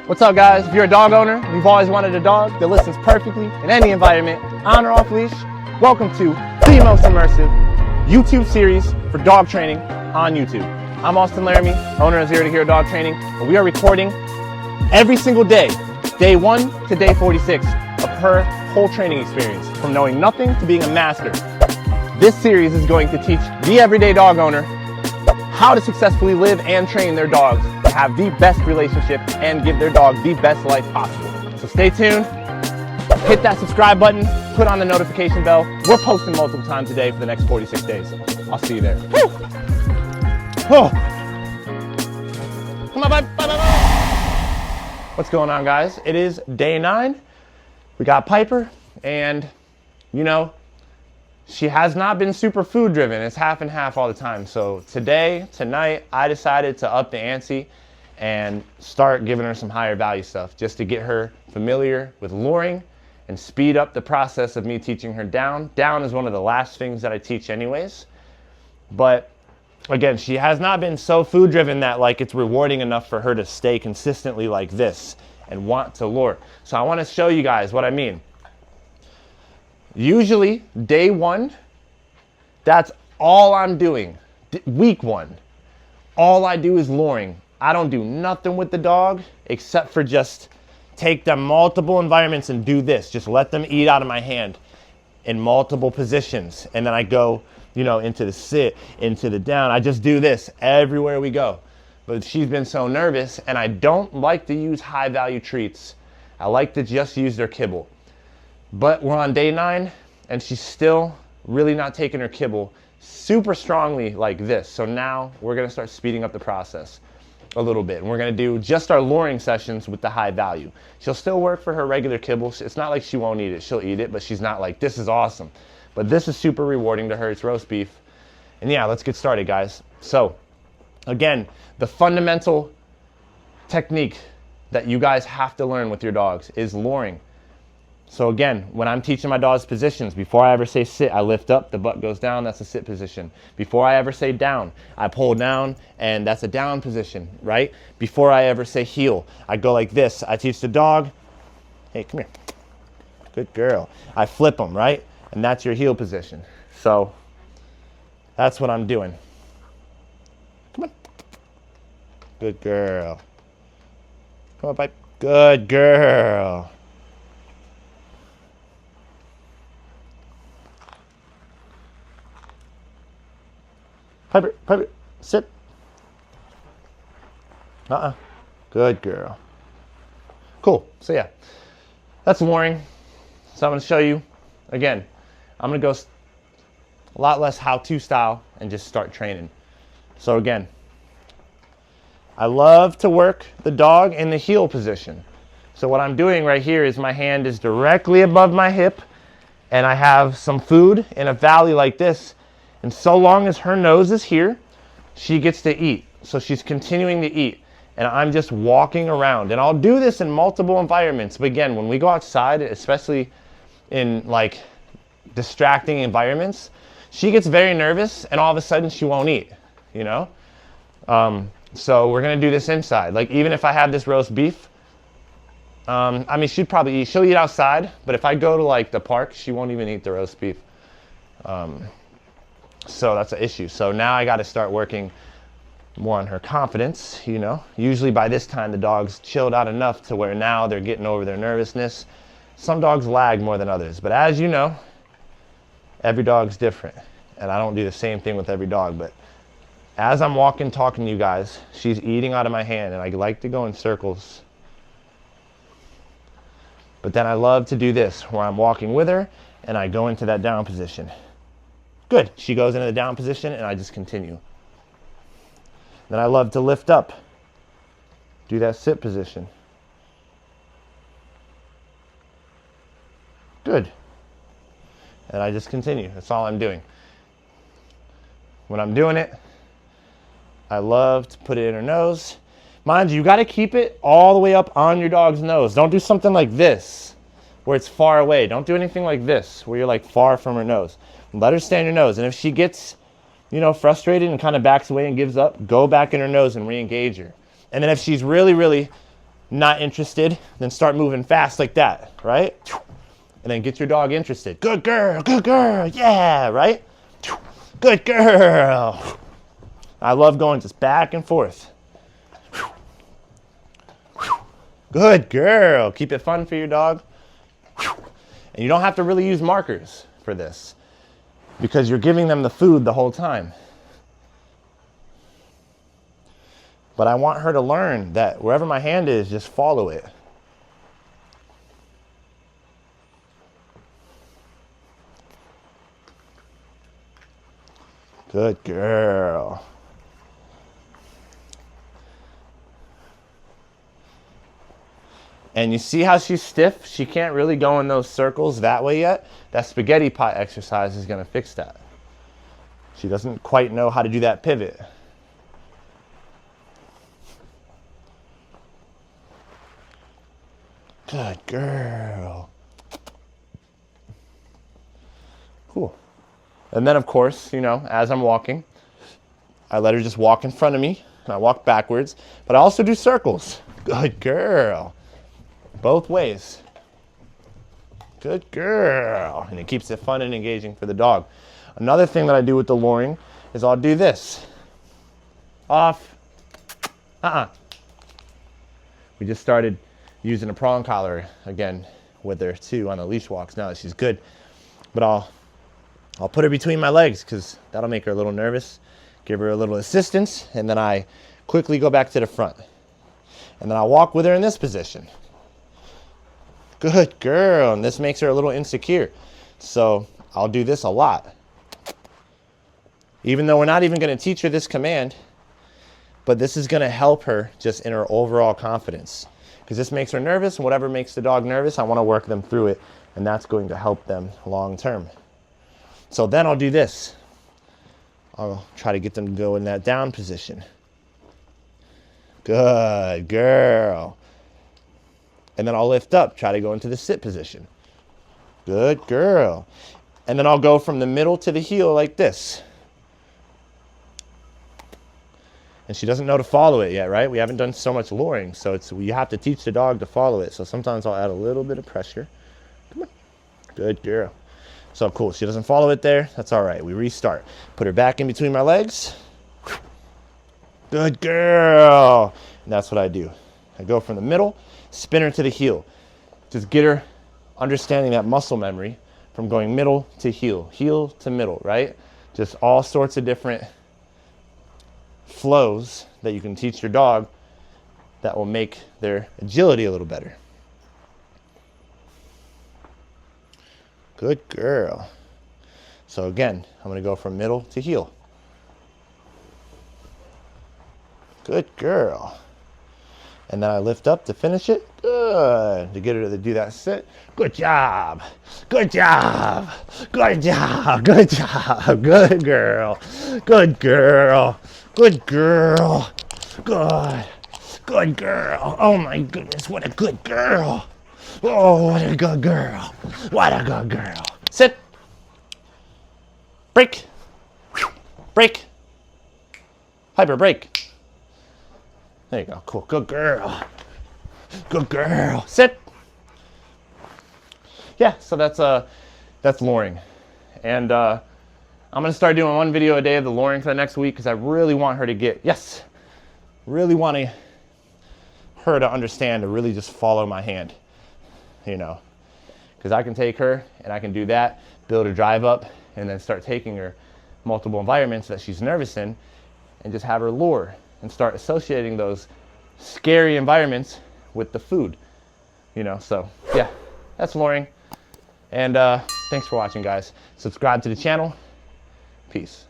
What's up, guys? If you're a dog owner and you've always wanted a dog that listens perfectly in any environment, on or off leash, welcome to the most immersive YouTube series for dog training on YouTube. I'm Austin Laramie, owner of Zero to Hero Dog Training, and we are recording every single day, day 1 to day 46 of her whole training experience, from knowing nothing to being a master. This series is going to teach the everyday dog owner how to successfully live and train their dogs to have the best relationship and give their dog the best life possible. So stay tuned, hit that subscribe button, put on the notification bell. We're posting multiple times a day for the next 46 days. I'll see you there. Woo! Oh. Come on, bye, bye, bye, bye. What's going on, guys? It is day 9. We got Piper, and you know, she has not been super food driven. It's half and half all the time. So tonight, I decided to up the ante and start giving her some higher value stuff just to get her familiar with luring and speed up the process of me teaching her down. Down is one of the last things that I teach anyways. But again, she has not been so food driven that like it's rewarding enough for her to stay consistently like this and want to lure. So I want to show you guys what I mean. Usually day 1, that's all I'm doing. Week 1, all I do is luring. I don't do nothing with the dog except for just take them multiple environments and do this. Just let them eat out of my hand in multiple positions. And then I go, you know, into the sit, into the down. I just do this everywhere we go. But she's been so nervous, and I don't like to use high value treats. I like to just use their kibble. But we're on day 9, and she's still really not taking her kibble super strongly like this. So now we're gonna start speeding up the process a little bit. And we're gonna do just our luring sessions with the high value. She'll still work for her regular kibble. It's not like she won't eat it. She'll eat it, but she's not like, this is awesome. But this is super rewarding to her. It's roast beef. And yeah, let's get started, guys. So again, the fundamental technique that you guys have to learn with your dogs is luring. So again, when I'm teaching my dogs positions, before I ever say sit, I lift up, the butt goes down, that's a sit position. Before I ever say down, I pull down, and that's a down position, right? Before I ever say heel, I go like this. I teach the dog, hey, come here, good girl. I flip them, right? And that's your heel position. So that's what I'm doing. Come on. Good girl. Come on, Pipe. Good girl. Piper, sit. Good girl. Cool. So yeah, that's luring. So I'm going to show you, again, I'm going to go a lot less how-to style and just start training. So again, I love to work the dog in the heel position. So what I'm doing right here is my hand is directly above my hip, and I have some food in a valley like this. And so long as her nose is here, she gets to eat. So she's continuing to eat. And I'm just walking around. And I'll do this in multiple environments. But again, when we go outside, especially in like distracting environments, she gets very nervous and all of a sudden she won't eat, you know? So we're gonna do this inside. Like even if I have this roast beef, I mean, she'll eat outside, but if I go to like the park, she won't even eat the roast beef. So that's an issue. So now I got to start working more on her confidence, you know. Usually by this time the dog's chilled out enough to where now they're getting over their nervousness. Some dogs lag more than others, but as you know, every dog's different. And I don't do the same thing with every dog, but as I'm walking, talking to you guys, she's eating out of my hand, and I like to go in circles. But then I love to do this, where I'm walking with her, and I go into that down position. Good. She goes into the down position, and I just continue. Then I love to lift up. Do that sit position. Good. And I just continue. That's all I'm doing. When I'm doing it, I love to put it in her nose. Mind you, you got to keep it all the way up on your dog's nose. Don't do something like this, where it's far away. Don't do anything like this, where you're like far from her nose. Let her stay in your nose. And if she gets, you know, frustrated and kind of backs away and gives up, go back in her nose and re-engage her. And then if she's really, really not interested, then start moving fast like that, right? And then get your dog interested. Good girl, yeah, right? Good girl. I love going just back and forth. Good girl. Keep it fun for your dog. And you don't have to really use markers for this because you're giving them the food the whole time. But I want her to learn that wherever my hand is, just follow it. Good girl. And you see how she's stiff? She can't really go in those circles that way yet. That spaghetti pot exercise is going to fix that. She doesn't quite know how to do that pivot. Good girl. Cool. And then, of course, you know, as I'm walking, I let her just walk in front of me. And I walk backwards. But I also do circles. Good girl. Both ways. Good girl. And it keeps it fun and engaging for the dog. Another thing that I do with the luring is I'll do this. Off. We just started using a prong collar again with her too on the leash walks now that she's good. But I'll put her between my legs because that'll make her a little nervous. Give her a little assistance, and then I quickly go back to the front. And then I'll walk with her in this position. Good girl. And this makes her a little insecure. So I'll do this a lot. Even though we're not even going to teach her this command, but this is going to help her just in her overall confidence. Because this makes her nervous, and whatever makes the dog nervous, I want to work them through it, and that's going to help them long term. So then I'll do this. I'll try to get them to go in that down position. Good girl. And then I'll lift up, try to go into the sit position. Good girl. And then I'll go from the middle to the heel like this. And she doesn't know to follow it yet, right? We haven't done so much luring, so you have to teach the dog to follow it. So sometimes I'll add a little bit of pressure. Come on. Good girl. So cool, she doesn't follow it there. That's all right, we restart. Put her back in between my legs. Good girl. And that's what I do. I go from the middle, spin her to the heel. Just get her understanding that muscle memory from going middle to heel to middle, right? Just all sorts of different flows that you can teach your dog that will make their agility a little better. Good girl. So again, I'm going to go from middle to heel. Good girl. And then I lift up to finish it. Good. To get her to do that sit. Good job. Good job. Good job. Good job. Good girl. Good girl. Good girl. Good. Good girl. Oh my goodness, what a good girl. Oh, what a good girl. What a good girl. Sit. Break. Break. Hyper break. There you go. Cool. Good girl. Good girl. Sit. Yeah, so that's luring. And I'm going to start doing one video a day of the luring for the next week because I really want her to get, really want her to understand to really just follow my hand, you know. Because I can take her and I can do that, build her drive up, and then start taking her multiple environments that she's nervous in and just have her lure and start associating those scary environments with the food, you know. So yeah, that's luring. And thanks for watching, guys. Subscribe to the channel. Peace.